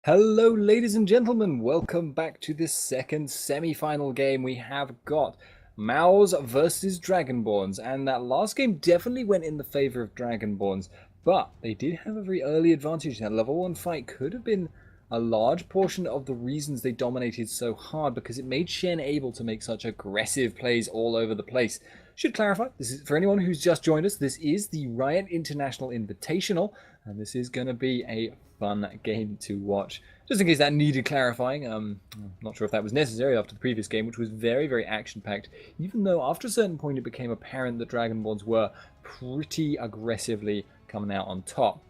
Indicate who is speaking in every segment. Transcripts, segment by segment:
Speaker 1: Hello, ladies and gentlemen. Welcome back to this second semi-final game. We have got Mouz versus Dragonborns, and that last game definitely went in the favor of Dragonborns, but they did have a very early advantage. That level 1 fight could have been a large portion of the reasons they dominated so hard, because it made Shen able to make such aggressive plays all over the place. Should clarify, this is for anyone who's just joined us, this is the Riot International Invitational, and this is going to be a fun game to watch. Just in case that needed clarifying, I'm not sure if that was necessary after the previous game, which was very, very action-packed, even though after a certain point it became apparent that Dragonborns were pretty aggressively coming out on top.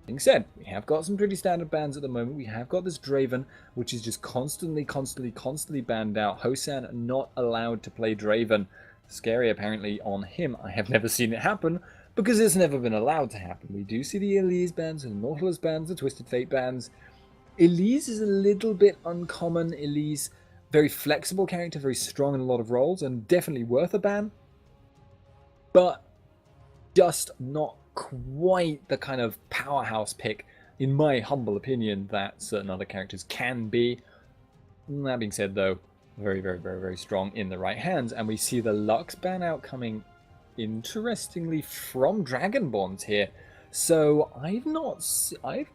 Speaker 1: Being said, we have got some pretty standard bans at the moment. We have got this Draven, which is just constantly banned out. Hosan not allowed to play Draven. Scary apparently on him. I have never seen it happen because it's never been allowed to happen. We do see the Elise bans and the Nautilus bans, the Twisted Fate bans. Elise is a little bit uncommon. Elise, very flexible character, very strong in a lot of roles, and definitely worth a ban. But just not quite the kind of powerhouse pick, in my humble opinion, that certain other characters can be. That being said, though, very strong in the right hands, and we see the Lux ban out coming, interestingly, from Dragonborns here. So I've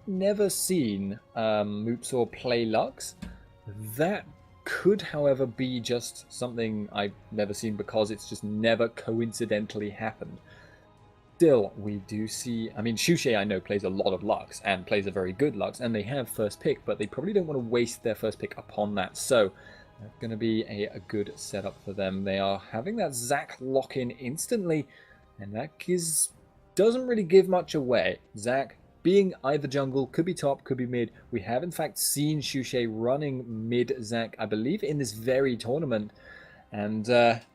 Speaker 1: never seen Moopsaw play Lux. That could, however, be just something I've never seen because it's just never coincidentally happened. Still, we do see, I mean, Shushe I know plays a lot of Lux and plays a very good Lux, and they have first pick, but they probably don't want to waste their first pick upon that. So that's going to be a good setup for them. They are having that Zac lock in instantly, and that doesn't really give much away. Zac being either jungle, could be top, could be mid. We have in fact seen Shushe running mid Zac, I believe, in this very tournament, and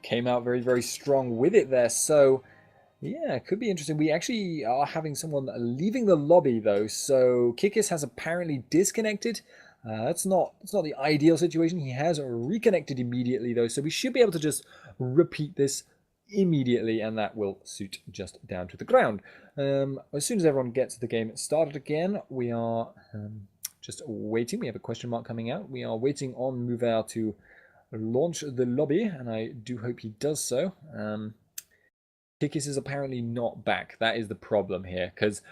Speaker 1: came out very strong with it there. So yeah, it could be interesting. We actually are having someone leaving the lobby though, so Kikis has apparently disconnected. That's not the ideal situation. He has reconnected immediately though, so we should be able to just repeat this immediately, and that will suit just down to the ground. As soon as everyone gets the game started again, we are just waiting. We have a question mark coming out. We are waiting on Mouz to launch the lobby, and I do hope he does so. Kikis is apparently not back. That is the problem here, because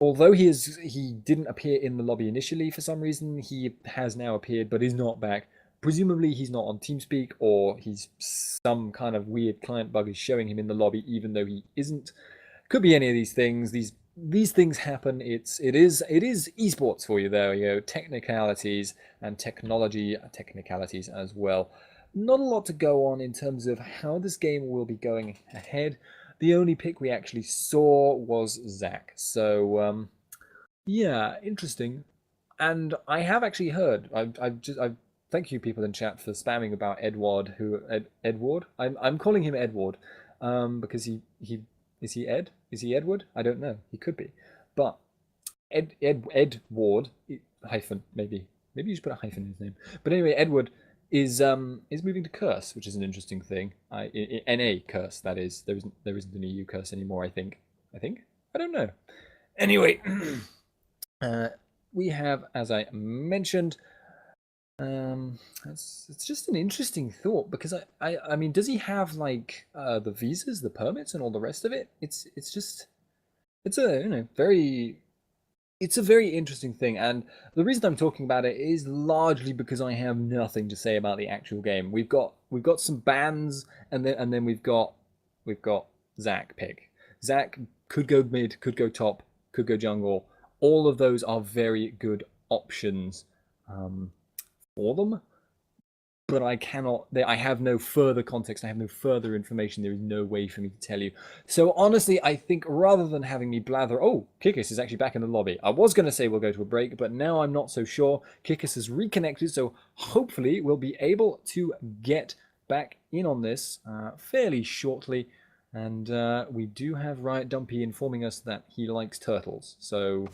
Speaker 1: although he didn't appear in the lobby initially for some reason, he has now appeared but is not back. Presumably he's not on TeamSpeak, or he's some kind of weird client bug is showing him in the lobby even though he isn't. Could be any of these things. These things happen. It is esports for you there. You know, technicalities and technicalities as well. Not a lot to go on in terms of how this game will be going ahead. The only pick we actually saw was Zac. So, yeah, interesting. And I have actually heard. I thank you people in chat for spamming about Edward. Edward? I'm calling him Edward, because he is he Ed? Is he Edward? I don't know. He could be, but Edward hyphen maybe you should put a hyphen in his name. But anyway, Edward is moving to Curse, which is an interesting thing. NA Curse, that is. There isn't an EU Curse anymore, I think. I don't know. Anyway, we have, as I mentioned, it's just an interesting thought, because I mean, does he have like the visas, the permits, and all the rest of it? It's a very interesting thing, and the reason I'm talking about it is largely because I have nothing to say about the actual game. We've got some bans, and then we've got Zac pick. Zac could go mid, could go top, could go jungle. All of those are very good options for them, but I have no further context. I have no further information. There is no way for me to tell you. So honestly, I think rather than having me blather, oh, Kikis is actually back in the lobby. I was going to say we'll go to a break, but now I'm not so sure. Kikis has reconnected, so hopefully we'll be able to get back in on this fairly shortly. And we do have Riot Dumpy informing us that he likes turtles. So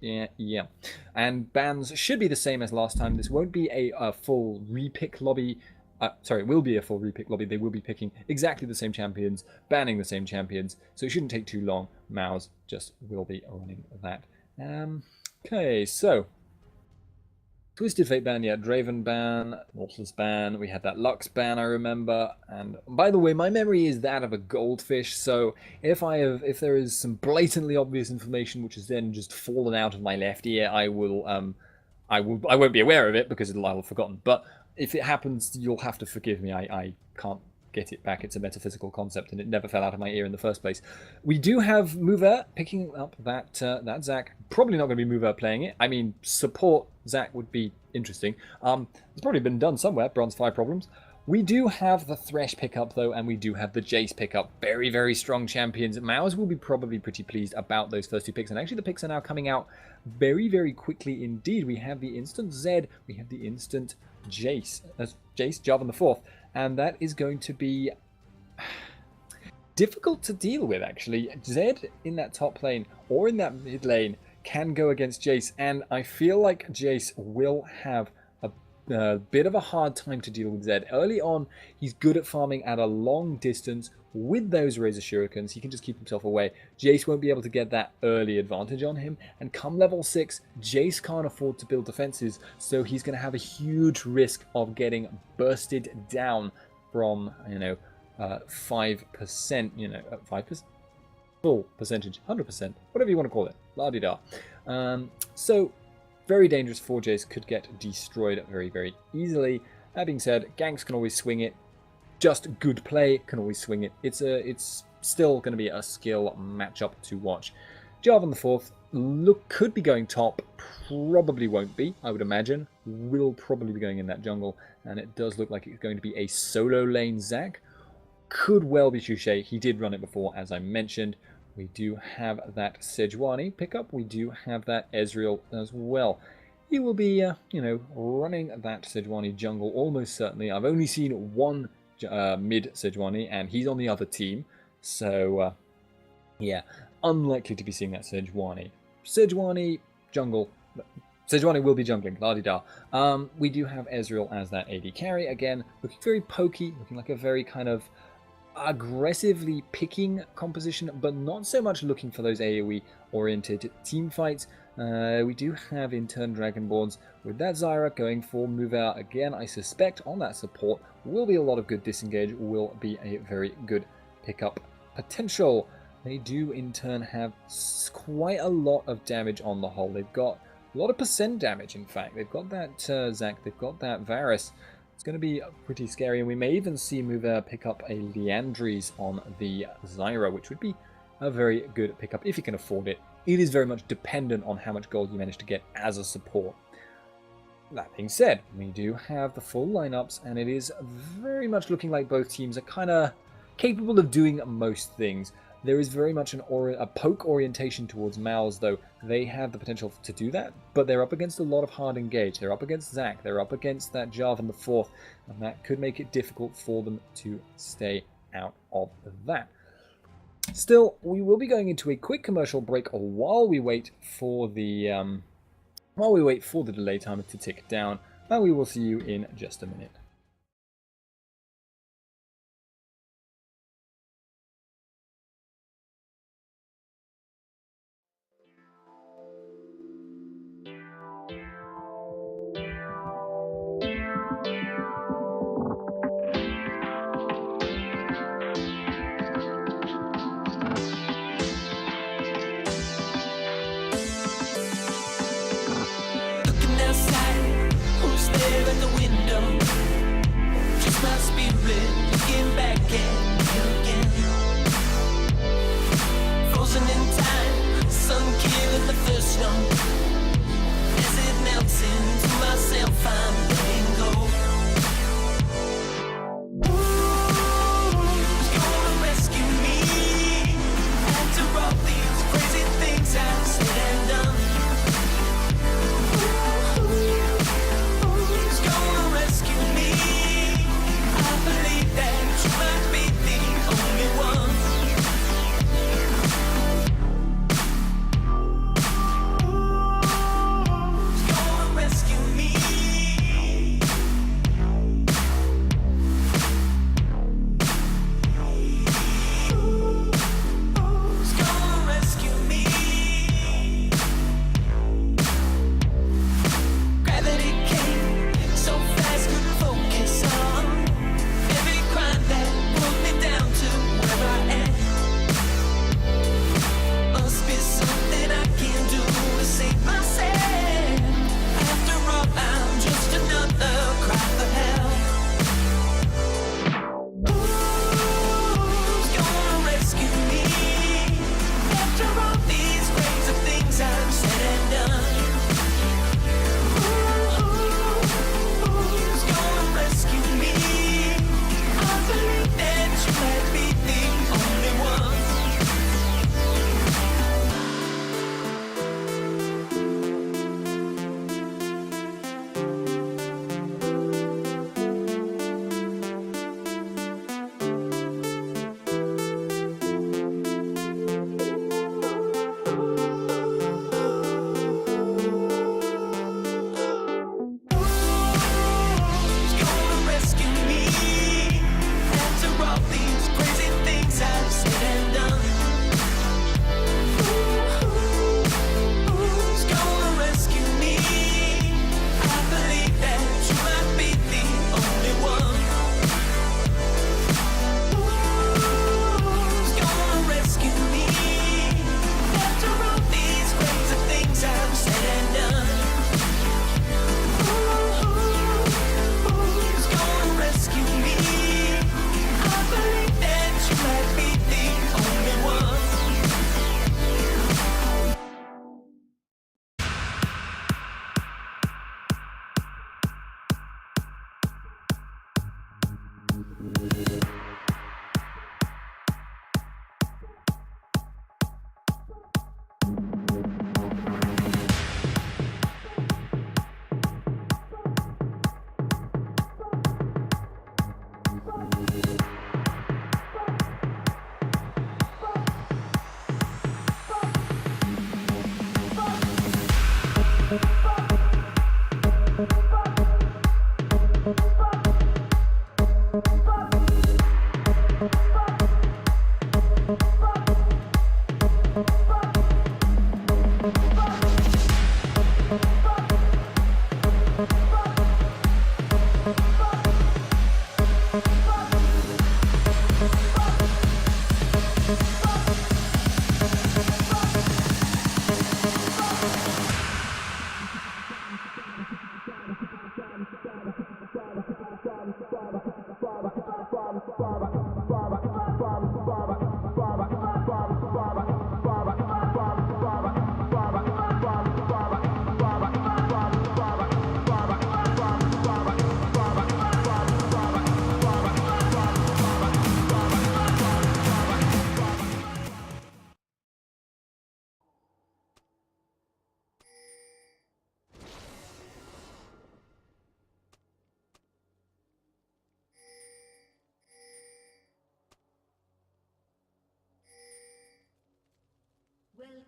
Speaker 1: yeah. And bans should be the same as last time. This won't be a full repick lobby. Sorry, it will be a full repick lobby. They will be picking exactly the same champions, banning the same champions. So it shouldn't take too long. Mouz just will be running that. Okay, so Twisted Fate ban, yeah, Draven ban, Nautilus ban, we had that Lux ban, I remember, and by the way, my memory is that of a goldfish, so if there is some blatantly obvious information which has then just fallen out of my left ear, I won't be aware of it because I'll have forgotten, but if it happens, you'll have to forgive me, I can't get it back. It's a metaphysical concept, and it never fell out of my ear in the first place. We do have Mouz picking up that Zac. Probably not going to be Mouz playing it. I mean, support Zac would be interesting. It's probably been done somewhere. Bronze 5 problems. We do have the Thresh pickup, though, and we do have the Jace pickup. Very, very strong champions. Mouz will be probably pretty pleased about those first 2 picks, and actually the picks are now coming out very, very quickly indeed. We have the instant Zed, we have the instant Jace. Jace, Jarvan the 4th. And that is going to be difficult to deal with, actually. Zed in that top lane or in that mid lane can go against Jace, and I feel like Jace will have a bit of a hard time to deal with Zed. Early on, he's good at farming at a long distance with those Razor Shurikens. He can just keep himself away. Jace won't be able to get that early advantage on him, and come level 6, Jace can't afford to build defenses, so he's going to have a huge risk of getting bursted down from, 5%, 5%? Full percentage, 100%, whatever you want to call it, la-di-da. So, very dangerous for Jace, could get destroyed very, very easily. That being said, ganks can always swing it. Just good play can always swing it. It's still going to be a skill matchup to watch. Jarvan the 4th could be going top, probably won't be, I would imagine. Will probably be going in that jungle, and it does look like it's going to be a solo lane Zac. Could well be Touché. He did run it before, as I mentioned. We do have that Sejuani pickup. We do have that Ezreal as well. He will be, running that Sejuani jungle almost certainly. I've only seen one mid Sejuani, and he's on the other team. So, yeah, unlikely to be seeing that Sejuani. Sejuani jungle. Sejuani will be jungling, la-di-da. We do have Ezreal as that AD carry. Again, looking very pokey, looking like a very kind of aggressively picking composition, but not so much looking for those AoE-oriented team fights. We do have, in turn, Dragonborns with that Zyra going for Mouz. Again, I suspect on that support will be a lot of good disengage, will be a very good pickup potential. They do, in turn, have quite a lot of damage on the whole. They've got a lot of percent damage, in fact. They've got that Zac, they've got that Varus. It's going to be pretty scary, and we may even see Mouz pick up a Liandry's on the Zyra, which would be a very good pickup if you can afford it. It is very much dependent on how much gold you manage to get as a support. That being said, we do have the full lineups, and it is very much looking like both teams are kind of capable of doing most things. There is very much a poke orientation towards Mouz, though. They have the potential to do that, but they're up against a lot of hard engage. They're up against Zac, they're up against that Jarvan the 4th, and that could make it difficult for them to stay out of that. Still, we will be going into a quick commercial break while we wait for the delay timer to tick down, and we will see you in just a minute.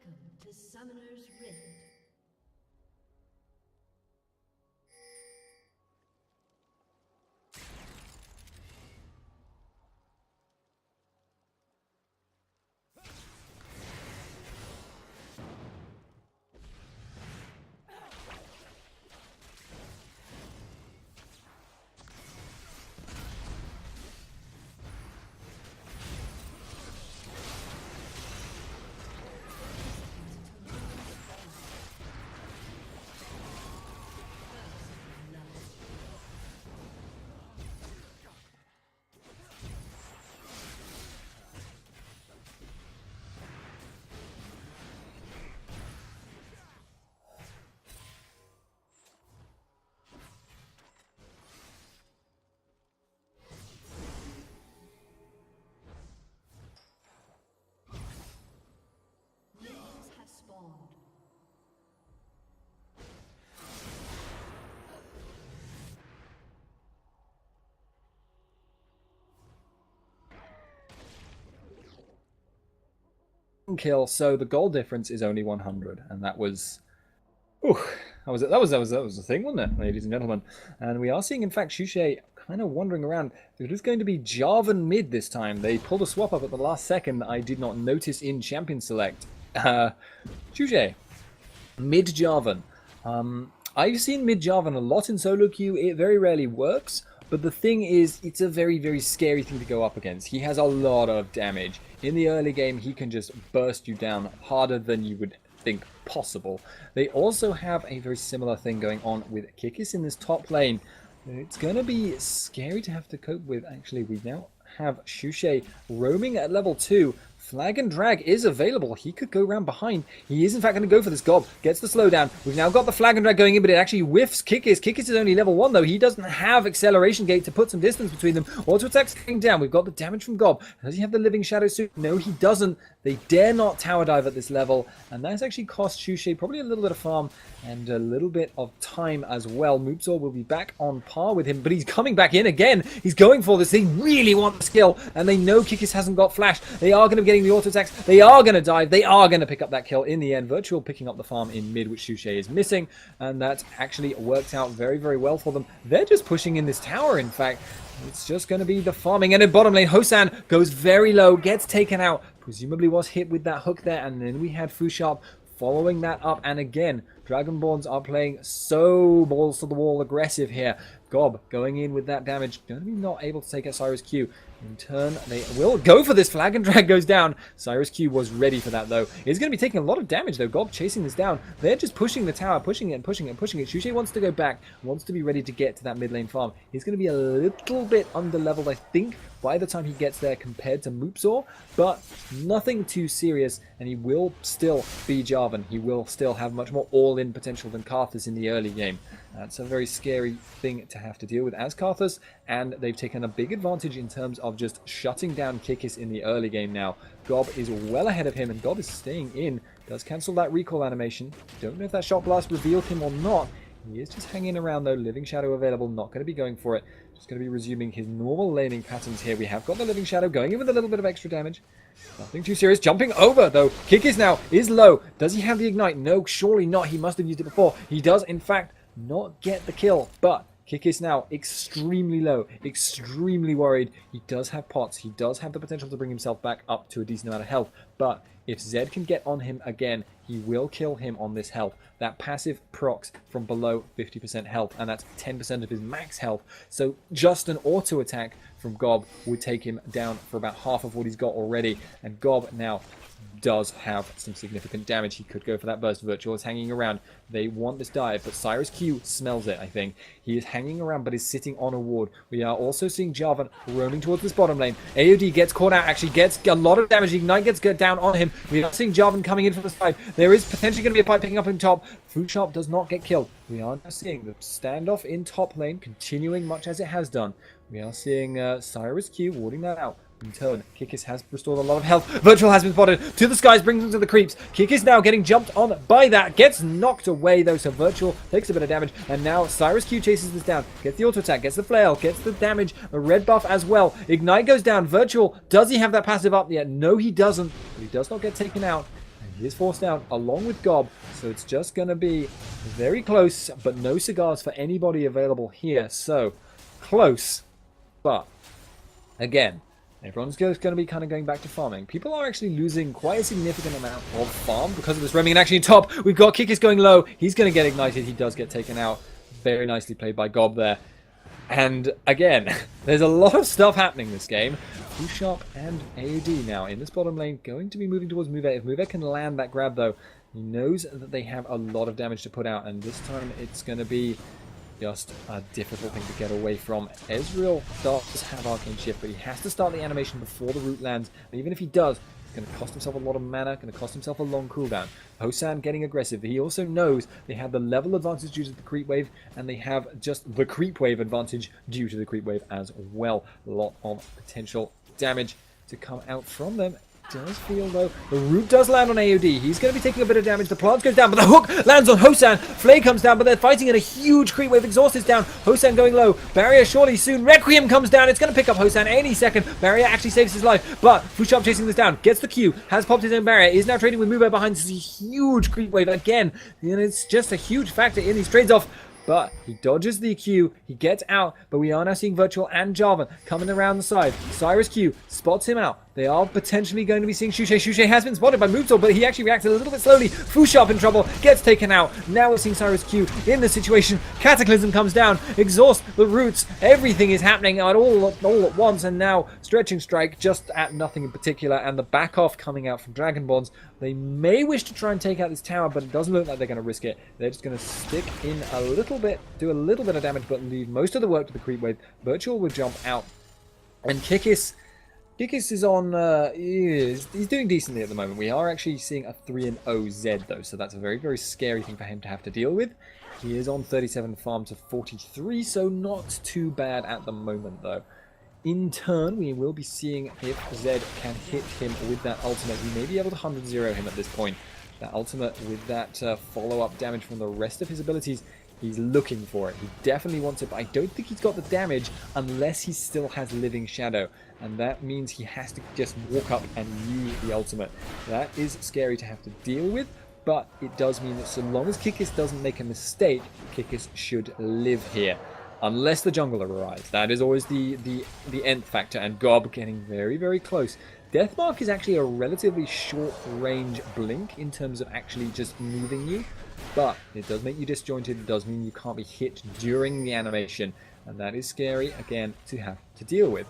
Speaker 2: Welcome to Summoner's Rift.
Speaker 1: Kill, so the goal difference is only 100, and that was, ooh, that was the thing, wasn't it, ladies and gentlemen? And we are seeing, in fact, Shushei kind of wandering around. It is going to be Jarvan mid this time. They pulled a swap up at the last second that I did not notice in Champion Select. Shushei, mid Jarvan. I've seen mid Jarvan a lot in solo queue. It very rarely works. But the thing is, it's a very, very scary thing to go up against. He has a lot of damage. In the early game, he can just burst you down harder than you would think possible. They also have a very similar thing going on with Kikis in this top lane. It's going to be scary to have to cope with. Actually, we now have Shushei roaming at level 2. Flag and drag is available. He could go around behind. He is in fact going to go for this gob. Gets the slowdown. We've now got the flag and drag going in, but it actually whiffs Kikis. Kikis is only level 1 though. He doesn't have acceleration gate to put some distance between them. Auto attack's going down. We've got the damage from gob. Does he have the living shadow suit? No, he doesn't. They dare not tower dive at this level, and that's actually cost Shushei probably a little bit of farm and a little bit of time as well. Mouz will be back on par with him, but he's coming back in again. He's going for this. They really want the skill, and they know Kikis hasn't got flash. They are going to be getting the auto attacks. They are going to dive. They are going to pick up that kill in the end. Virtual picking up the farm in mid, which Shushei is missing, and that actually worked out very, very well for them. They're just pushing in this tower, in fact. It's just going to be the farming. And in bottom lane, Hosan goes very low, gets taken out. Presumably was hit with that hook there. And then we had Fusharp following that up. And again, Dragonborns are playing so balls to the wall aggressive here. Gob going in with that damage. Going to be not able to take out Cyrus Q. In turn, they will go for this. Flag and drag goes down. Cyrus Q was ready for that, though. It's going to be taking a lot of damage, though. Gob chasing this down. They're just pushing the tower, pushing it and pushing it and pushing it. Shushei wants to go back, wants to be ready to get to that mid lane farm. He's going to be a little bit under-leveled, I think, by the time he gets there compared to Moopzor, but nothing too serious, and he will still be Jarvan. He will still have much more all-in potential than Karthus in the early game. That's a very scary thing to have to deal with as Karthus, and they've taken a big advantage in terms of just shutting down Kikis in the early game now. Gob is well ahead of him, and Gob is staying in. Does cancel that recall animation. Don't know if that shot blast revealed him or not. He is just hanging around though. Living Shadow available. Not going to be going for it. Just going to be resuming his normal laning patterns here. We have got the Living Shadow going in with a little bit of extra damage. Nothing too serious. Jumping over though. Kikis now is low. Does he have the ignite? No, surely not. He must have used it before. He does in fact not get the kill, but Kikis now extremely low, extremely worried. He does have pots. He does have the potential to bring himself back up to a decent amount of health, but if Zed can get on him again, he will kill him on this health. That passive procs from below 50% health, and that's 10% of his max health. So just an auto attack from Gob would take him down for about half of what he's got already. And Gob now does have some significant damage. He could go for that burst. Virtual is hanging around. They want this dive, but Cyrus Q smells it, I think. He is hanging around, but is sitting on a ward. We are also seeing Jarvan roaming towards this bottom lane. AOD gets caught out, actually gets a lot of damage. Ignite gets down on him. We are seeing Jarvan coming in from the side. There is potentially going to be a fight picking up in top. Fusharp does not get killed. We are now seeing the standoff in top lane continuing much as it has done. We are seeing Cyrus Q warding that out. In turn, Kikis has restored a lot of health. Virtual has been spotted. To the skies, brings him to the creeps. Kikis now getting jumped on by that. Gets knocked away, though, so Virtual takes a bit of damage. And now Cyrus Q chases this down. Gets the auto attack, gets the flail, gets the damage. A red buff as well. Ignite goes down. Virtual, does he have that passive up yet? No, he doesn't. But he does not get taken out. And he is forced out along with Gob. So it's just going to be very close, but no cigars for anybody available here. So, close. But, again, everyone's going to be kind of going back to farming. People are actually losing quite a significant amount of farm because of this roaming. And actually, top, we've got Kikis going low. He's going to get ignited. He does get taken out. Very nicely played by Gob there. And again, there's a lot of stuff happening this game. Fushop and AOD now in this bottom lane going to be moving towards Mouz. If Mouz can land that grab, though, he knows that they have a lot of damage to put out. And this time, it's going to be just a difficult thing to get away from. Ezreal does have Arcane Shift, but he has to start the animation before the root lands. And even if he does, it's going to cost himself a lot of mana, going to cost himself a long cooldown. Hosan getting aggressive. He also knows they have the level advantage due to the creep wave, and they have just the creep wave advantage due to the creep wave as well. A lot of potential damage to come out from them. Does feel though. The root does land on AOD. He's going to be taking a bit of damage. The plant goes down, but the hook lands on Hosan. Flay comes down, but they're fighting in a huge creep wave. Exhaust is down. Hosan going low. Barrier surely soon. Requiem comes down. It's going to pick up Hosan any second. Barrier actually saves his life, but Fushop chasing this down. Gets the Q. Has popped his own barrier. Is now trading with Mouz behind this huge creep wave again. And it's just a huge factor in these trades off. But he dodges the Q, he gets out, but we are now seeing Virtual and Jarvan coming around the side. Cyrus Q spots him out. They are potentially going to be seeing Shushei. Shushei has been spotted by Mouz, but he actually reacted a little bit slowly. Fushop in trouble, gets taken out. Now we're seeing Cyrus Q in the situation. Cataclysm comes down, exhaust the roots. Everything is happening all at once, and now Stretching Strike just at nothing in particular, and the back off coming out from Dragonborns. They may wish to try and take out this tower, but it doesn't look like they're going to risk it. They're just going to stick in a little bit, do a little bit of damage, but leave most of the work to the creep wave. Virtual will jump out. And Kikis is on, he's doing decently at the moment. We are actually seeing a 3-0 Z though, so that's a very, very scary thing for him to have to deal with. He is on 37 farm to 43, so not too bad at the moment though. In turn, we will be seeing if Zed can hit him with that ultimate. We may be able to 100-0 him at this point. That ultimate with that follow-up damage from the rest of his abilities, he's looking for it. He definitely wants it, but I don't think he's got the damage unless he still has Living Shadow. And that means he has to just walk up and use the ultimate. That is scary to have to deal with, but it does mean that so long as Kikis doesn't make a mistake, Kikis should live here. Unless the jungler arrives. That is always the nth factor, and Gob getting very, very close. Deathmark is actually a relatively short-range blink in terms of actually just moving you, but it does make you disjointed. It does mean you can't be hit during the animation, and that is scary, again, to have to deal with.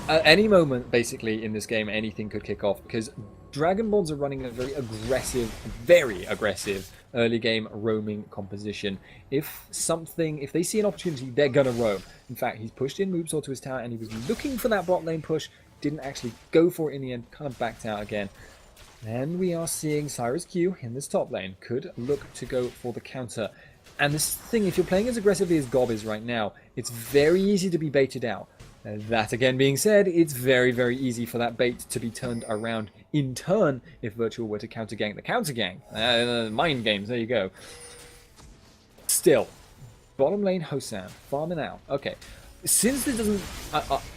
Speaker 1: At any moment, basically, in this game, anything could kick off, because Dragonborns are running a very aggressive early game roaming composition. If they see an opportunity, they're going to roam. In fact, he's pushed in Mouz to his tower, and he was looking for that bot lane push, didn't actually go for it in the end, kind of backed out again. And we are seeing Cyrus Q in this top lane, could look to go for the counter. And this thing, if you're playing as aggressively as Gob is right now, it's very easy to be baited out. That again being said, it's very, very easy for that bait to be turned around in turn if Virtual were to counter-gank the counter-gang. Mind games, there you go. Still, bottom lane Hosan, farming out. Okay, since there doesn't,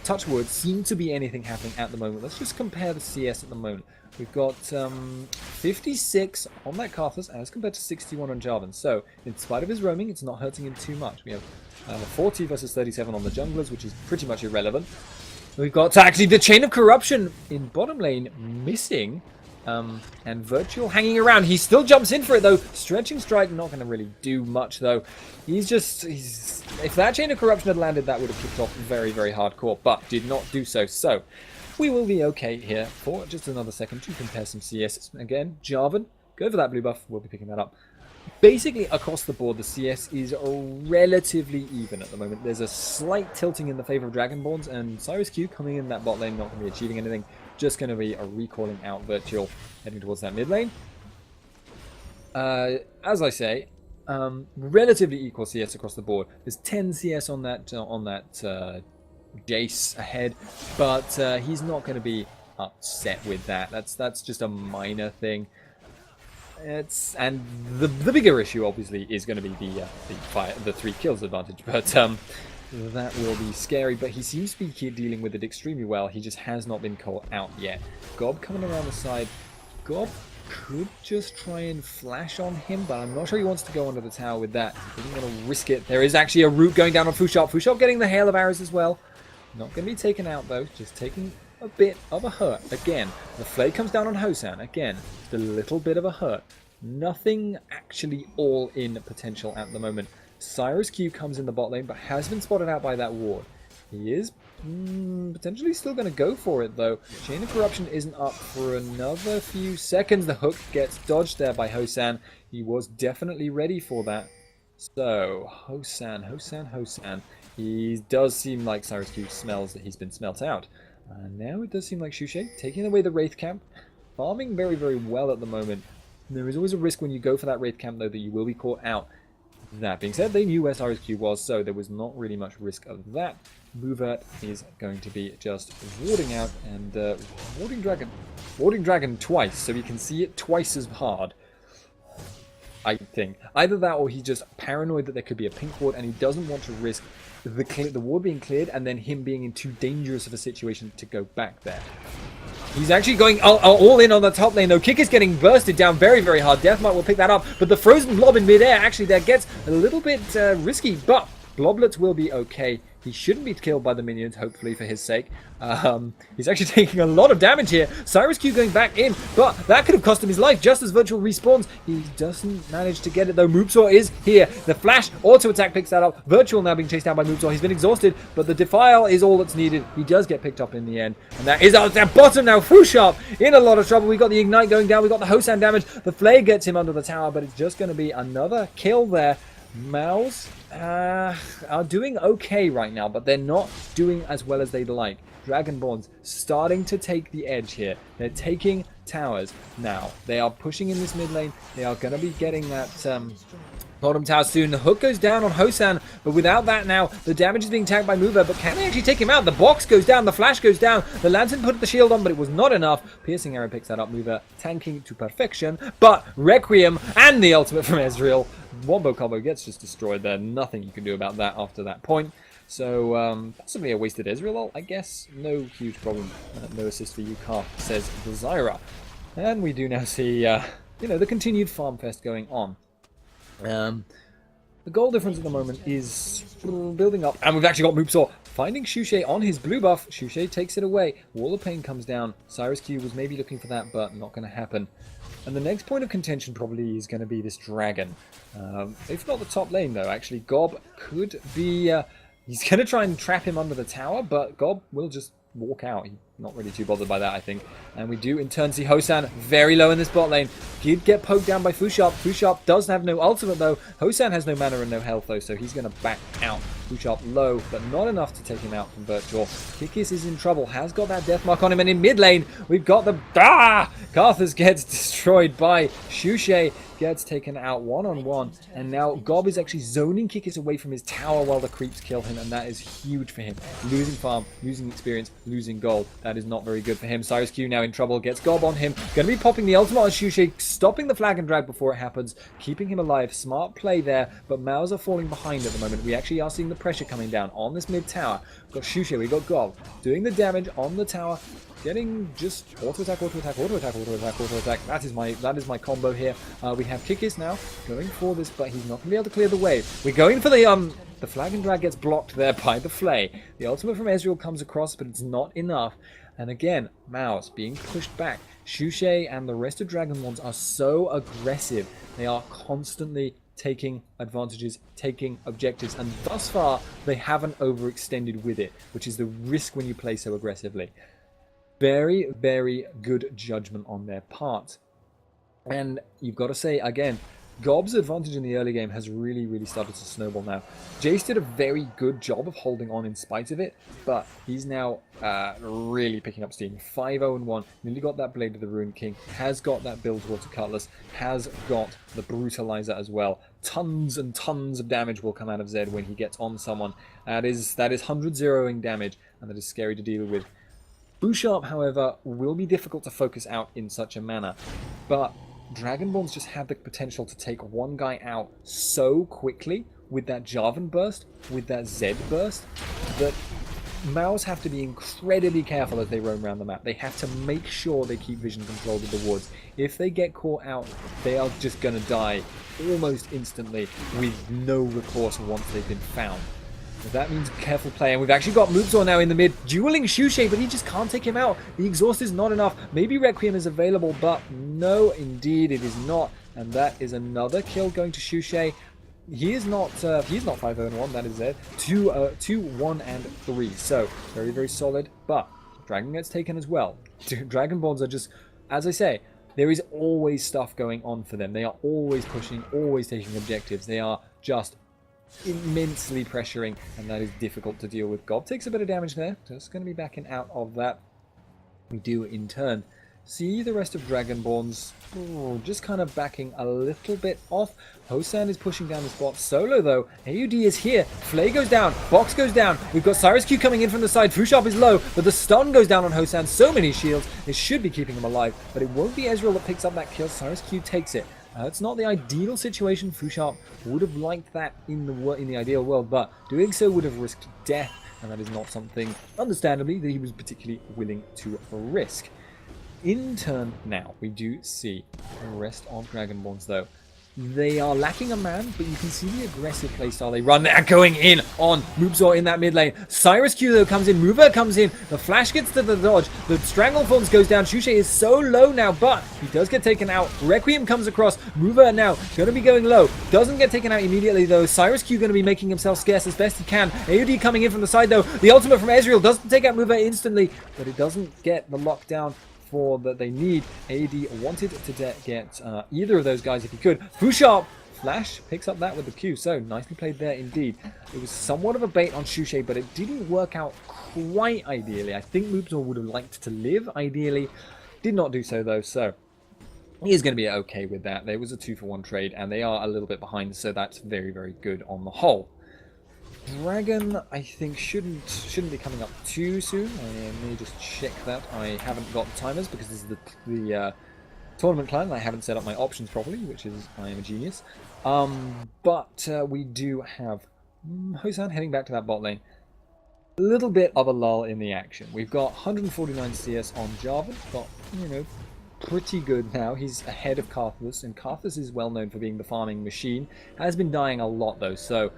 Speaker 1: touch wood, seem to be anything happening at the moment, let's just compare the CS at the moment. We've got 56 on that Karthus as compared to 61 on Jarvan. So, in spite of his roaming, it's not hurting him too much. We have 40 versus 37 on the junglers, which is pretty much irrelevant. We've got actually the Chain of Corruption in bottom lane missing. And Virtual hanging around. He still jumps in for it though. Stretching Strike not going to really do much though. If that Chain of Corruption had landed, that would have kicked off very, very hardcore, but did not do so. So, we will be okay here for just another second to compare some CS. Again, Jarvan, go for that blue buff. We'll be picking that up. Basically, across the board, the CS is relatively even at the moment. There's a slight tilting in the favor of Dragonborns, and Cyrus Q coming in that bot lane, not going to be achieving anything. Just going to be a recalling out Virtual, heading towards that mid lane. As I say, relatively equal CS across the board. There's 10 CS on that Jace ahead, but he's not going to be upset with that. That's just a minor thing. And the bigger issue obviously is going to be the 3 kills advantage, but that will be scary. But he seems to be dealing with it extremely well. He just has not been caught out yet. Gob coming around the side. Gob could just try and flash on him, but I'm not sure he wants to go under the tower with that. He isn't going to risk it. There is actually a root going down on Fushop. Fushop getting the hail of arrows as well. Not going to be taken out though, just taking a bit of a hurt. Again, the flay comes down on Hosan. Again, just a little bit of a hurt. Nothing actually all in potential at the moment. Cyrus Q comes in the bot lane, but has been spotted out by that ward. He is potentially still going to go for it though. Chain of Corruption isn't up for another few seconds. The hook gets dodged there by Hosan. He was definitely ready for that. So, Hosan. He does seem like Cyrus Q smells that he's been smelt out. And now it does seem like Shushay taking away the Wraith Camp. Farming very, very well at the moment. There is always a risk when you go for that Wraith Camp though that you will be caught out. That being said, they knew where Cyrus Q was, so there was not really much risk of that. Mouvert is going to be just warding out and warding Dragon. Warding Dragon twice, so he can see it twice as hard. I think. Either that or he's just paranoid that there could be a pink ward and he doesn't want to risk the ward being cleared and then him being in too dangerous of a situation to go back there. He's actually going all in on the top lane though. Kick is getting bursted down very, very hard. Deathmark will pick that up, but the frozen blob in midair actually there gets a little bit risky, but Bloblets will be okay. He shouldn't be killed by the minions, hopefully, for his sake. He's actually taking a lot of damage here. Cyrus Q going back in, but that could have cost him his life just as Virtual respawns. He doesn't manage to get it, though. Moopsaw is here. The flash auto attack picks that up. Virtual now being chased down by Moopsaw. He's been exhausted, but the Defile is all that's needed. He does get picked up in the end, and that is at the bottom now. Fushop in a lot of trouble. We got the Ignite going down. We got the Hosan damage. The Flay gets him under the tower, but it's just going to be another kill there. Mouz are doing okay right now, but they're not doing as well as they'd like. Dragonborns starting to take the edge here. They're taking towers now. They are pushing in this mid lane. They are going to be getting that bottom tower soon. The hook goes down on Hosan, but without that now, the damage is being tagged by Mover, but can they actually take him out? The box goes down, the flash goes down, the lantern put the shield on, but it was not enough. Piercing arrow picks that up, Mover tanking to perfection, but Requiem and the ultimate from Ezreal. Wombo combo gets just destroyed there. Nothing you can do about that after that point. So, possibly a wasted Ezreal ult, I guess. No huge problem. No assist for you, Carp, says Zyra. And we do now see, the continued farm fest going on. The goal difference at the moment is building up, and we've actually got Moopsaw finding Shushay on his blue buff. Shushay takes it away. Wall of Pain comes down. Cyrus Q was maybe looking for that, but not going to happen. And the next point of contention probably is going to be this dragon. If not the top lane, though, actually, Gob could be... he's going to try and trap him under the tower, but Gob will just walk out. He's not really too bothered by that, I think. And we do in turn see Hosan very low in this bot lane. Did get poked down by Fushop. Fushop does have no ultimate though. Hosan has no mana and no health though, so he's going to back out. Fushop low, but not enough to take him out from Virtual. Kikis is in trouble, has got that death mark on him, and in mid lane, we've got the... Karthus gets destroyed by Shushay. Gets taken out one-on-one, and now Gob is actually zoning Kikis away from his tower while the creeps kill him, and that is huge for him. Losing farm, losing experience, losing gold. That is not very good for him. Cyrus Q now in trouble, gets Gob on him. Going to be popping the ultimate on Shushay, stopping the flag and drag before it happens, keeping him alive. Smart play there, but Mouz are falling behind at the moment. We actually are seeing the pressure coming down on this mid tower. We've got Shushay, we got Gob doing the damage on the tower. Getting just auto attack. That is my combo here. We have Kikis now going for this, but he's not going to be able to clear the wave. We're going for the flag and drag gets blocked there by the Flay. The ultimate from Ezreal comes across, but it's not enough. And again, Mouz being pushed back. Shushay and the rest of Dragonborns are so aggressive. They are constantly taking advantages, taking objectives, and thus far they haven't overextended with it, which is the risk when you play so aggressively. Very, very good judgment on their part. And you've got to say, again, Gob's advantage in the early game has really started to snowball now. Jace did a very good job of holding on in spite of it, but he's now really picking up steam. 5-0-1, nearly got that Blade of the Ruined King, has got that Bilgewater Cutlass, has got the Brutalizer as well. Tons and tons of damage will come out of Zed when he gets on someone. That is 100 zeroing damage, and that is scary to deal with. Boucharp, however, will be difficult to focus out in such a manner, but Dragonborns just have the potential to take one guy out so quickly with that Jarvan burst, with that Zed burst, that Mouz have to be incredibly careful as they roam around the map. They have to make sure they keep vision control of the woods. If they get caught out, they are just going to die almost instantly with no recourse once they've been found. That means careful play, and we've actually got Mouz now in the mid, dueling Shushay, but he just can't take him out. The exhaust is not enough. Maybe Requiem is available, but no, indeed it is not. And that is another kill going to Shushay. He is not 5-0-1, that is it. 2-1-3. So very solid, but Dragon gets taken as well. Dragonborns are just, as I say, there is always stuff going on for them. They are always pushing, always taking objectives. They are just immensely pressuring, and that is difficult to deal with. Gob takes a bit of damage there, just going to be backing out of that. We do in turn see the rest of Dragonborns just kind of backing a little bit off. Hosan is pushing down this bot solo though. AUD is here. Flay goes down. Box goes down. We've got Cyrus Q coming in from the side. Fusharp is low, but the stun goes down on Hosan. So many shields. It should be keeping him alive, but it won't be Ezreal that picks up that kill. Cyrus Q takes it. It's not the ideal situation. Fusharp would have liked that in the ideal world, but doing so would have risked death, and that is not something, understandably, that he was particularly willing to risk. In turn now, we do see the rest of Dragonborns though. They are lacking a man, but you can see the aggressive playstyle they run. They're going in on Mouzor in that mid lane. Cyrus Q though comes in, Mover comes in, the flash gets to the dodge, the Stranglethorns goes down. Shushay is so low now, but he does get taken out. Requiem comes across, Mover now going to be going low. Doesn't get taken out immediately though. Cyrus Q going to be making himself scarce as best he can. AUD coming in from the side though. The ultimate from Ezreal doesn't take out Mover instantly, but it doesn't get the lockdown that they need. AD wanted to get either of those guys if he could. Fusharp Flash picks up that with the Q, so nicely played there indeed. It was somewhat of a bait on Shushay, but it didn't work out quite ideally. I think Mouzor would have liked to live ideally, did not do so though, so he is going to be okay with that. There was a 2-for-1 trade, and they are a little bit behind, so that's very good on the whole. Dragon, I think, shouldn't be coming up too soon. I may just check that. I haven't got the timers because this is the tournament clan. I haven't set up my options properly, which is I am a genius. But we do have Hosan heading back to that bot lane. A little bit of a lull in the action. We've got 149 CS on Jarvan. Got, you know, pretty good now. He's ahead of Karthus, and Karthus is well known for being the farming machine. Has been dying a lot though, so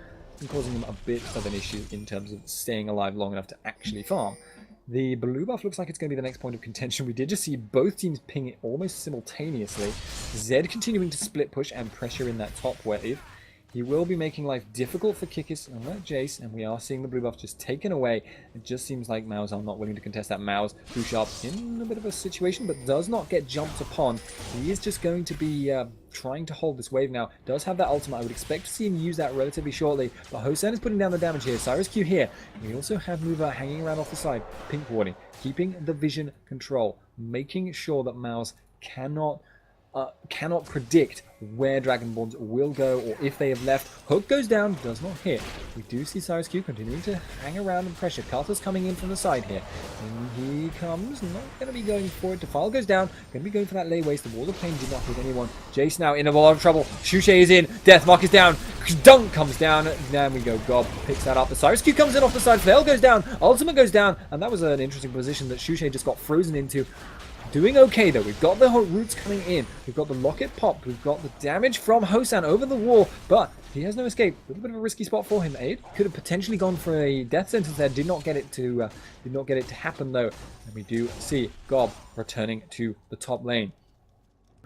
Speaker 1: causing them a bit of an issue in terms of staying alive long enough to actually farm. The blue buff looks like it's going to be the next point of contention. We did just see both teams ping it almost simultaneously. Zed continuing to split push and pressure in that top wave. He will be making life difficult for Kikis and that Jace, and we are seeing the blue buff just taken away. It just seems like Mouz are not willing to contest that. Mouz, Boucharp in a bit of a situation, but does not get jumped upon. He is just going to be trying to hold this wave now. Does have that ultimate. I would expect to see him use that relatively shortly, but Hosan is putting down the damage here. Cyrus Q here. We also have Mover hanging around off the side. Pink warding, keeping the vision control, making sure that Mouz cannot predict where Dragonborns will go or if they have left. Hook goes down, does not hit. We do see Cyrus Q continuing to hang around and pressure. Karthus coming in from the side here. And he comes, not going to be going for it. Defile goes down, going to be going for that lay waste. The wall of pain did not hit anyone. Jace now in a lot of trouble. Shushay is in, Deathmark is down, Dunk comes down, then we go. Gob picks that up. The Cyrus Q comes in off the side, Flail goes down, Ultimate goes down, and that was an interesting position that Shushay just got frozen into. Doing okay though. We've got the roots coming in. We've got the locket popped. We've got the damage from Hosan over the wall, but he has no escape. A little bit of a risky spot for him. Aid could have potentially gone for a death sentence there. Did not get it to happen though. And we do see Gob returning to the top lane,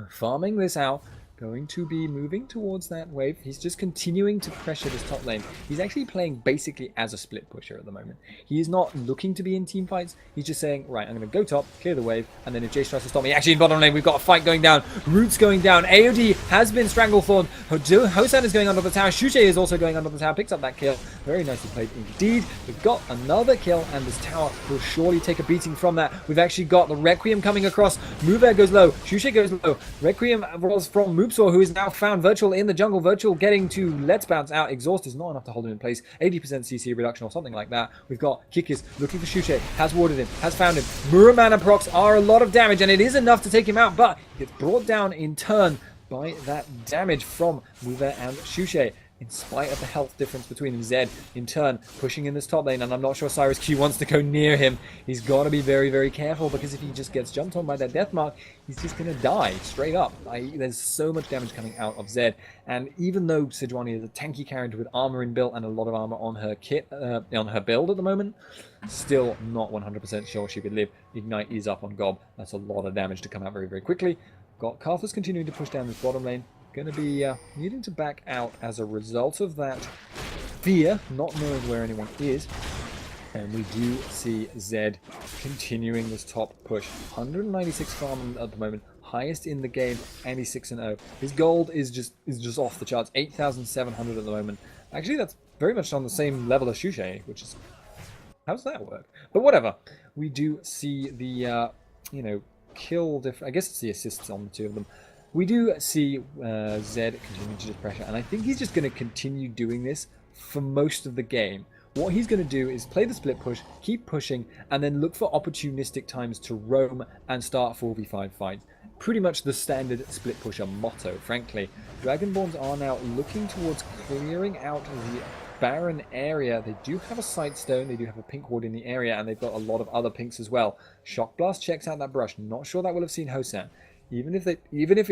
Speaker 1: farming this out. going to be moving towards that wave. He's just continuing to pressure this top lane. He's actually playing basically as a split pusher at the moment. He is not looking to be in team fights. He's just saying, right, I'm going to go top, clear the wave, and then if Jace tries to stop me, actually in bottom lane, we've got a fight going down. Root's going down. AOD has been Stranglethorn. Hosan is going under the tower. Shuche is also going under the tower. Picks up that kill. Very nicely played indeed. We've got another kill, and this tower will surely take a beating from that. We've actually got the Requiem coming across. Mover goes low. Shuche goes low. Requiem was from Moopsaw, who is now found Virtual in the jungle. Virtual getting to Let's Bounce out. Exhaust is not enough to hold him in place. 80% CC reduction or something like that. We've got Kikis looking for Shuche. Has warded him. Has found him. Muramana procs are a lot of damage, and it is enough to take him out, but he gets brought down in turn by that damage from Mover and Shuche. In spite of the health difference between them, Zed, in turn, pushing in this top lane, and I'm not sure Cyrus Q wants to go near him. He's got to be very, very careful, because if he just gets jumped on by that death mark, he's just going to die straight up. There's so much damage coming out of Zed, and even though Sejuani is a tanky character with armor inbuilt and a lot of armor on her kit, on her build at the moment, still not 100% sure she could live. Ignite is up on Gob. That's a lot of damage to come out very, very quickly. Got Karthus continuing to push down this bottom lane. Going to be needing to back out as a result of that fear, not knowing where anyone is. And we do see Zed continuing this top push. 196 farm at the moment, highest in the game, and he's 6-0. His gold is just off the charts, 8,700 at the moment. Actually, that's very much on the same level as Shuche, which is... how does that work? But whatever. We do see the, kill difference. I guess it's the assists on the two of them. We do see Zed continue to just pressure, and I think he's just going to continue doing this for most of the game. What he's going to do is play the split push, keep pushing, and then look for opportunistic times to roam and start 4v5 fights. Pretty much the standard split pusher motto, frankly. Dragonborns are now looking towards clearing out the Baron area. They do have a Sightstone, they do have a pink ward in the area, and they've got a lot of other pinks as well. Shock Blast checks out that brush. Not sure that will have seen Hosan. Even if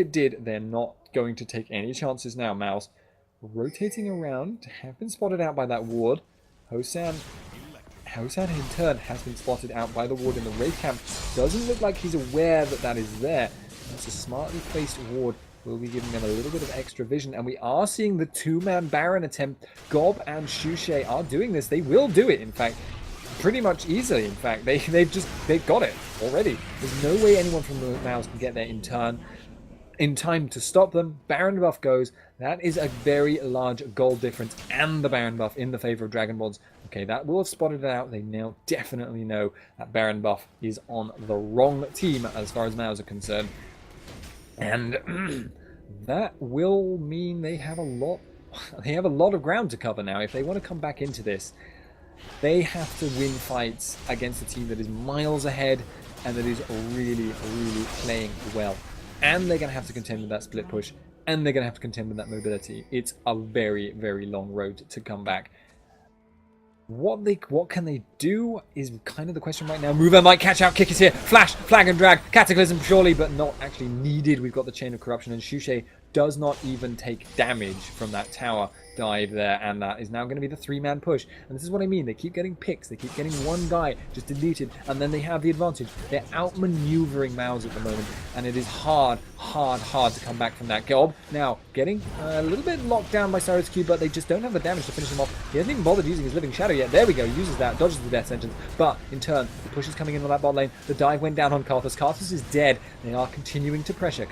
Speaker 1: it did, they're not going to take any chances now. Mouz rotating around, have been spotted out by that ward. Hosan in turn has been spotted out by the ward in the Wraith camp. Doesn't look like he's aware that that is there. That's a smartly placed ward. Will be giving them a little bit of extra vision, and we are seeing the two-man Baron attempt. Gob and Shuche are doing this. They will do it, in fact. Pretty much easily, in fact. They've got it already. There's no way anyone from the Mouz can get there in time to stop them. Baron buff goes. That is a very large gold difference, and the Baron buff in the favor of Dragonborns. Okay, that will have spotted it out. They now definitely know that Baron buff is on the wrong team as far as Mouz are concerned. And that will mean they have a lot of ground to cover now. If they want to come back into this, they have to win fights against a team that is miles ahead and that is really, really playing well. And they're going to have to contend with that split push, and they're going to have to contend with that mobility. It's a very, very long road to come back. What can they do is kind of the question right now. Mover might catch out. Kick is here. Flash, flag and drag. Cataclysm surely, but not actually needed. We've got the Chain of Corruption, and Shuche does not even take damage from that tower dive there, and that is now going to be the three-man push. And this is what I mean. They keep getting picks. They keep getting one guy just deleted, and then they have the advantage. They're outmaneuvering Mouz at the moment, and it is hard to come back from that. Gob now getting a little bit locked down by Cyrus Q, but they just don't have the damage to finish him off. He hasn't even bothered using his Living Shadow yet. There we go. Uses that, dodges the death sentence, but in turn, the push is coming in on that bot lane. The dive went down on Karthus. Karthus is dead. They are continuing to pressure.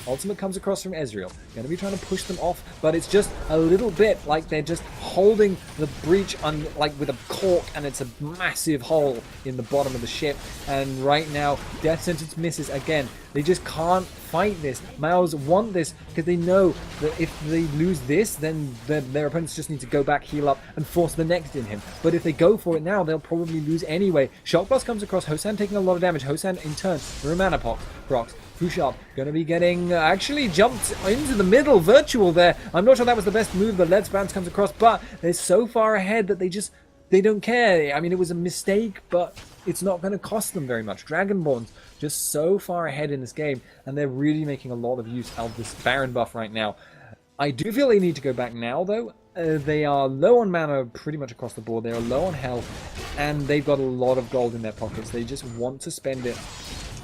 Speaker 1: Ultimate comes across from Ezreal. Going to be trying to push them off, but it's just a little bit like they're just holding the breach on, like with a cork, and it's a massive hole in the bottom of the ship. And right now, death sentence misses again. They just can't fight this. Mouz want this because they know that if they lose this, then their opponents just need to go back, heal up, and force the next in him. But if they go for it now, they'll probably lose anyway. Shock Blast comes across. Hosan taking a lot of damage. Hosan in turn, Romana procs. Fusharp going to be getting actually jumped into the middle. Virtual there. I'm not sure that was the best move. The Let's Bounce comes across, but they're so far ahead that they don't care. I mean, it was a mistake, but it's not going to cost them very much. Dragonborns just so far ahead in this game, and they're really making a lot of use of this Baron buff right now. I do feel they need to go back now, though. They are low on mana pretty much across the board. They are low on health, and they've got a lot of gold in their pockets. They just want to spend it,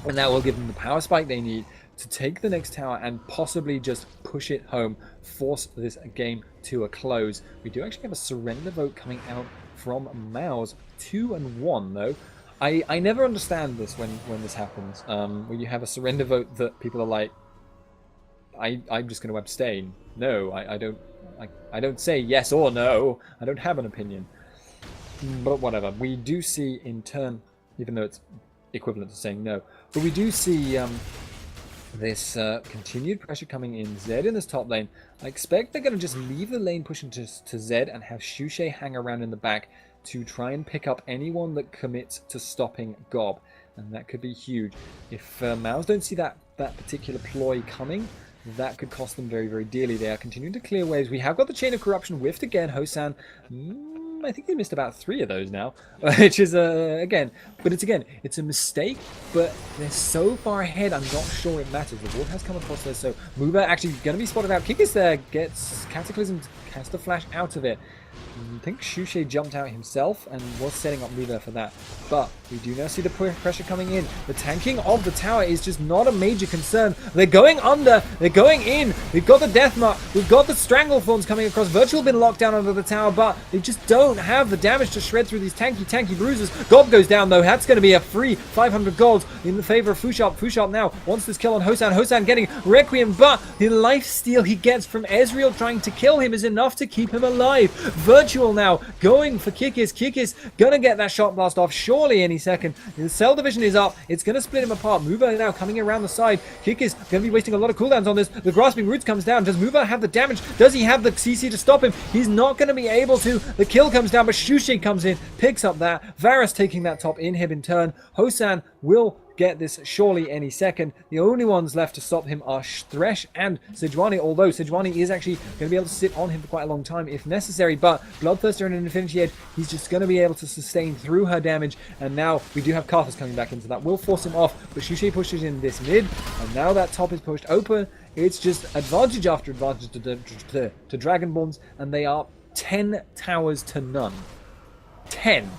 Speaker 1: and that will give them the power spike they need to take the next tower and possibly just push it home, force this game to a close. We do actually have a surrender vote coming out from Mouz. 2-1 though. I never understand this when this happens. When you have a surrender vote that people are like, I'm just going to abstain. No, I don't say yes or no. I don't have an opinion. But whatever. We do see in turn, even though it's equivalent to saying no, but we do see this continued pressure coming in. Zed in this top lane. I expect they're going to just leave the lane pushing to Zed and have Shushay hang around in the back to try and pick up anyone that commits to stopping Gob. And that could be huge. If Mouz don't see that particular ploy coming, that could cost them very, very dearly. They are continuing to clear waves. We have got the Chain of Corruption whiffed again. Hosan, I think they missed about 3 of those now, which is, again, it's a mistake, but they're so far ahead, I'm not sure it matters. The ward has come across there, so Mover actually going to be spotted out. Kikis there, gets Cataclysm, casts the flash out of it. I think Shushay jumped out himself and was setting up Mover for that. But we do now see the pressure coming in. The tanking of the tower is just not a major concern. They're going under. They're going in. We've got the Death Mark. We've got the Stranglethorns coming across. Virtual been locked down under the tower, but they just don't have the damage to shred through these tanky bruises. Gob goes down, though. That's going to be a free 500 gold in the favor of Fushop. Fushop now wants this kill on Hosan. Hosan getting Requiem, but the lifesteal he gets from Ezreal trying to kill him is enough to keep him alive. Virtual now going for Kikis. Kikis gonna get that shot blast off surely any second. The cell division is up. It's gonna split him apart. Mover now coming around the side. Kikis gonna be wasting a lot of cooldowns on this. The grasping roots comes down. Does Mover have the damage? Does he have the CC to stop him? He's not gonna be able to. The kill comes down, but Shushay comes in, picks up that. Varus taking that top inhib in turn. Hosan will get this surely any second. The only ones left to stop him are Thresh and Sejuani, although Sejuani is actually going to be able to sit on him for quite a long time if necessary, but Bloodthirster and an Infinity Edge, he's just going to be able to sustain through her damage, and now we do have Karthus coming back into that. Will force him off, but Shushay pushes in this mid, and now that top is pushed open. It's just advantage after advantage to Dragonborns, and they are 10 towers to none. 10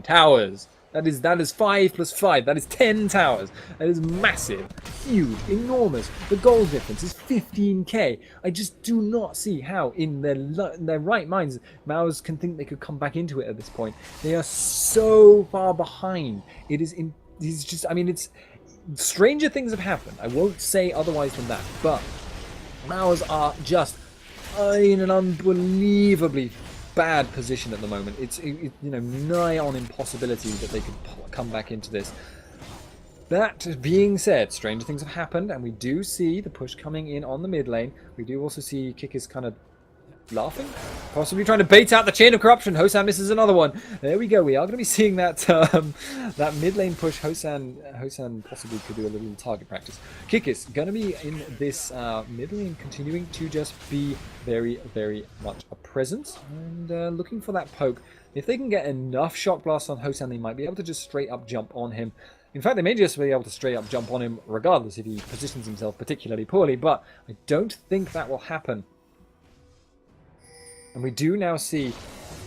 Speaker 1: towers. That is 5 plus 5. That is 10 towers. That is massive, huge, enormous. The goal difference is 15k. I just do not see how, in their right minds, Mouz can think they could come back into it at this point. They are so far behind. It's just, I mean, it's stranger things have happened. I won't say otherwise than that. But Mouz are just in an unbelievably bad position at the moment. It's nigh on impossibility that they could come back into this. That being said, stranger things have happened, and we do see the push coming in on the mid lane. We do also see Kikis kind of laughing, possibly trying to bait out the Chain of Corruption. Hosan misses another one. There we go. We are going to be seeing that that mid lane push. Hosan possibly could do a little target practice. Kikis going to be in this mid lane, continuing to just be very, very much a presence and looking for that poke. If they can get enough shock blasts on Hosan, they might be able to just straight up jump on him. In fact, they may just be able to straight up jump on him regardless if he positions himself particularly poorly, but I don't think that will happen. And we do now see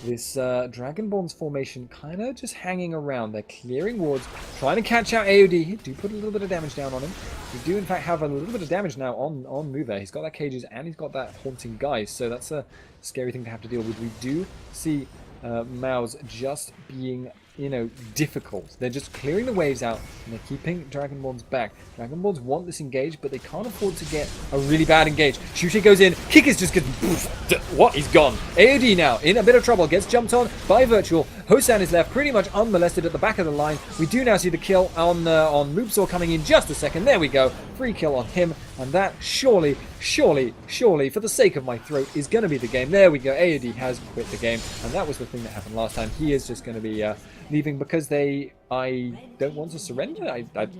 Speaker 1: this Dragonborns formation kind of just hanging around. They're clearing wards, trying to catch out AoD. Do put a little bit of damage down on him. We do, in fact, have a little bit of damage now on Mover. He's got that cages and he's got that haunting guise, so that's a scary thing to have to deal with. We do see Mouz just being, difficult. They're just clearing the waves out and they're keeping Dragonborns back. Dragonborns want this engage, but they can't afford to get a really bad engage. Shushay goes in. Kikis just gets... What? He's gone. AoD now in a bit of trouble. Gets jumped on by Virtual. Hosan is left pretty much unmolested at the back of the line. We do now see the kill on Moopsaw coming in just a second. There we go. Free kill on him. And that surely, for the sake of my throat, is going to be the game. There we go. AoD has quit the game. And that was the thing that happened last time. He is just going to be leaving because I don't want to surrender.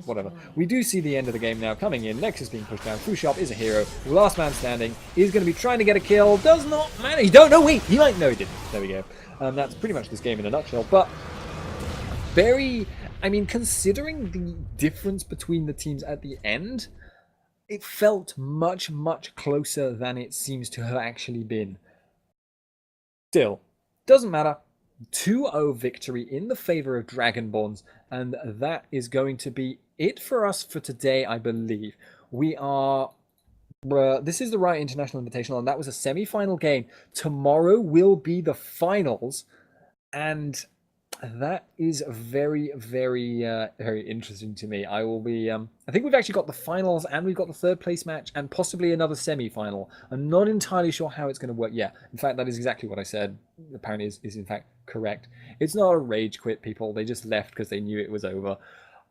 Speaker 1: Whatever. We do see the end of the game now coming in. Nexus being pushed down. Fushop is a hero. Last man standing is going to be trying to get a kill. Does not manage. Don't know. Wait. He might. No, he didn't. There we go. That's pretty much this game in a nutshell. But considering the difference between the teams at the end, it felt much, much closer than it seems to have actually been. Still, doesn't matter. 2-0 victory in the favor of Dragonborns, and that is going to be it for us for today, I believe. We are this is the Riot International Invitational, and that was a semi-final game. Tomorrow will be the finals, and that is very, very interesting to me. I will be. I think we've actually got the finals, and we've got the third place match, and possibly another semi-final. I'm not entirely sure how it's going to work. Yeah, in fact, that is exactly what I said. Apparently, is in fact correct. It's not a rage quit, people. They just left because they knew it was over.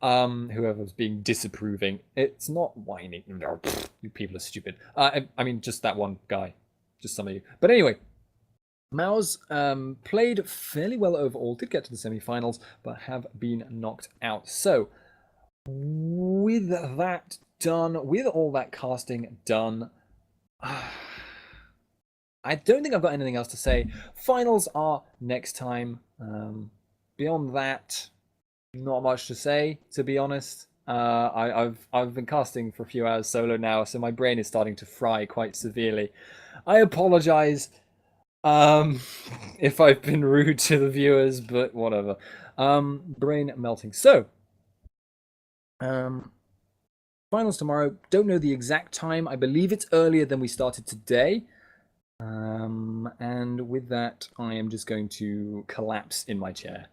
Speaker 1: Whoever's being disapproving, it's not whining. No, you people are stupid. I mean, just that one guy, just some of you. But anyway, Mouz played fairly well overall, did get to the semi-finals, but have been knocked out. So, with that done, with all that casting done, I don't think I've got anything else to say. Finals are next time. Beyond that, not much to say, to be honest. I've been casting for a few hours solo now, so my brain is starting to fry quite severely. I apologize if I've been rude to the viewers, but whatever. Brain melting. So, finals tomorrow. Don't know the exact time. I believe it's earlier than we started today. And with that, I am just going to collapse in my chair.